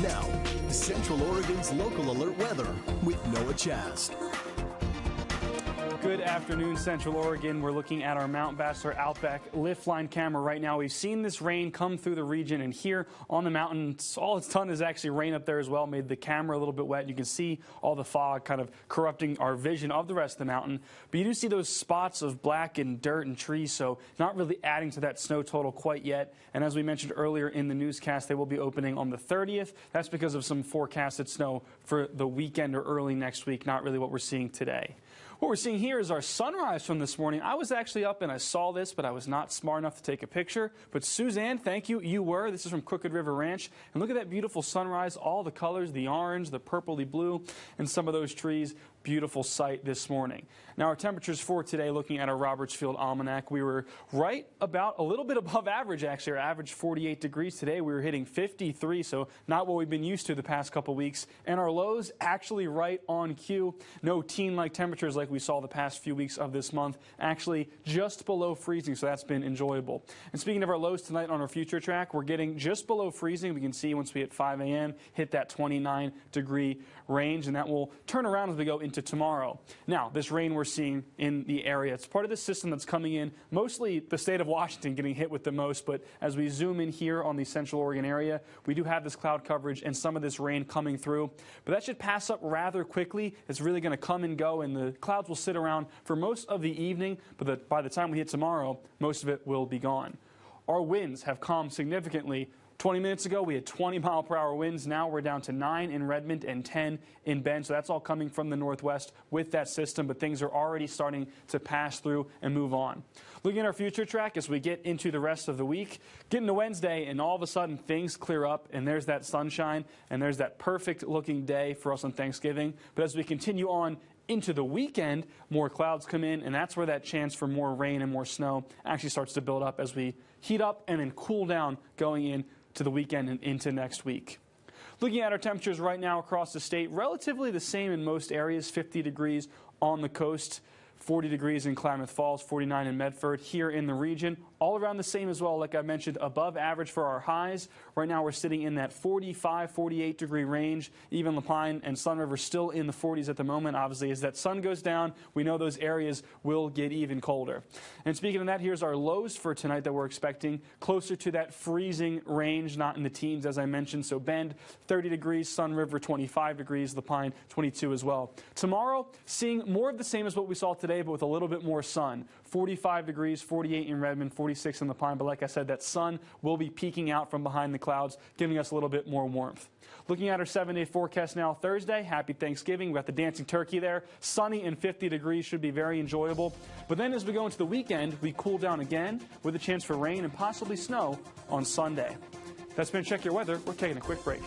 Now, Central Oregon's local alert weather with Noah Chast. Good afternoon, Central Oregon. We're looking at our Mount Bachelor Outback lift line camera right now. We've seen this rain come through the region, and here on the mountain, all it's done is actually rain up there as well, made the camera a little bit wet. You can see all the fog kind of corrupting our vision of the rest of the mountain. But you do see those spots of black and dirt and trees, so not really adding to that snow total quite yet. And as we mentioned earlier in the newscast, they will be opening on the 30th. That's because of some forecasted snow for the weekend or early next week, not really what we're seeing today. What we're seeing here is our sunrise from this morning. I was actually up and I saw this, but I was not smart enough to take a picture. But Suzanne, thank you. You were. This is from Crooked River Ranch. And look at that beautiful sunrise, all the colors, the orange, the purpley blue, and some of those trees. Beautiful sight this morning. Now our temperatures for today, looking at our Robertsfield Almanac, we were right about a little bit above average actually. Our average 48 degrees today. We were hitting 53, so not what we've been used to the past couple weeks. And our lows actually right on cue. No teen-like temperatures like we saw the past few weeks of this month. Actually just below freezing, so that's been enjoyable. And speaking of our lows tonight on our future track, we're getting just below freezing. We can see once we hit 5 a.m., hit that 29-degree range, and that will turn around as we go into tomorrow. Now, this rain we're seeing in the area, it's part of the system that's coming in, mostly the state of Washington getting hit with the most, but as we zoom in here on the Central Oregon area, we do have this cloud coverage and some of this rain coming through, but that should pass up rather quickly. It's really going to come and go, and the clouds will sit around for most of the evening, but by the time we hit tomorrow, most of it will be gone. Our winds have calmed significantly. 20 minutes ago, we had 20-mile-per-hour winds. Now we're down to 9 in Redmond and 10 in Bend. So that's all coming from the northwest with that system, but things are already starting to pass through and move on. Looking at our future track as we get into the rest of the week, get into Wednesday, and all of a sudden things clear up, and there's that sunshine, and there's that perfect-looking day for us on Thanksgiving. But as we continue on into the weekend, more clouds come in, and that's where that chance for more rain and more snow actually starts to build up as we heat up and then cool down going in to the weekend and into next week. Looking at our temperatures right now across the state, relatively the same in most areas, 50 degrees on the coast, 40 degrees in Klamath Falls, 49 in Medford. Here in the region, all around the same as well, like I mentioned, above average for our highs. Right now we're sitting in that 45, 48 degree range. Even Lapine and Sun River still in the 40s at the moment. Obviously, as that sun goes down, we know those areas will get even colder. And speaking of that, here's our lows for tonight that we're expecting, closer to that freezing range, not in the teens, as I mentioned. So Bend, 30 degrees, Sun River, 25 degrees, Lapine, 22 as well. Tomorrow, seeing more of the same as what we saw today, but with a little bit more sun. 45 degrees, 48 in Redmond, 46 in Lapine. But like I said, that sun will be peeking out from behind the clouds, giving us a little bit more warmth. Looking at our 7-day forecast now, Thursday, happy Thanksgiving. We've got the dancing turkey there. Sunny and 50 degrees should be very enjoyable. But then as we go into the weekend, we cool down again with a chance for rain and possibly snow on Sunday. That's been Check Your Weather. We're taking a quick break.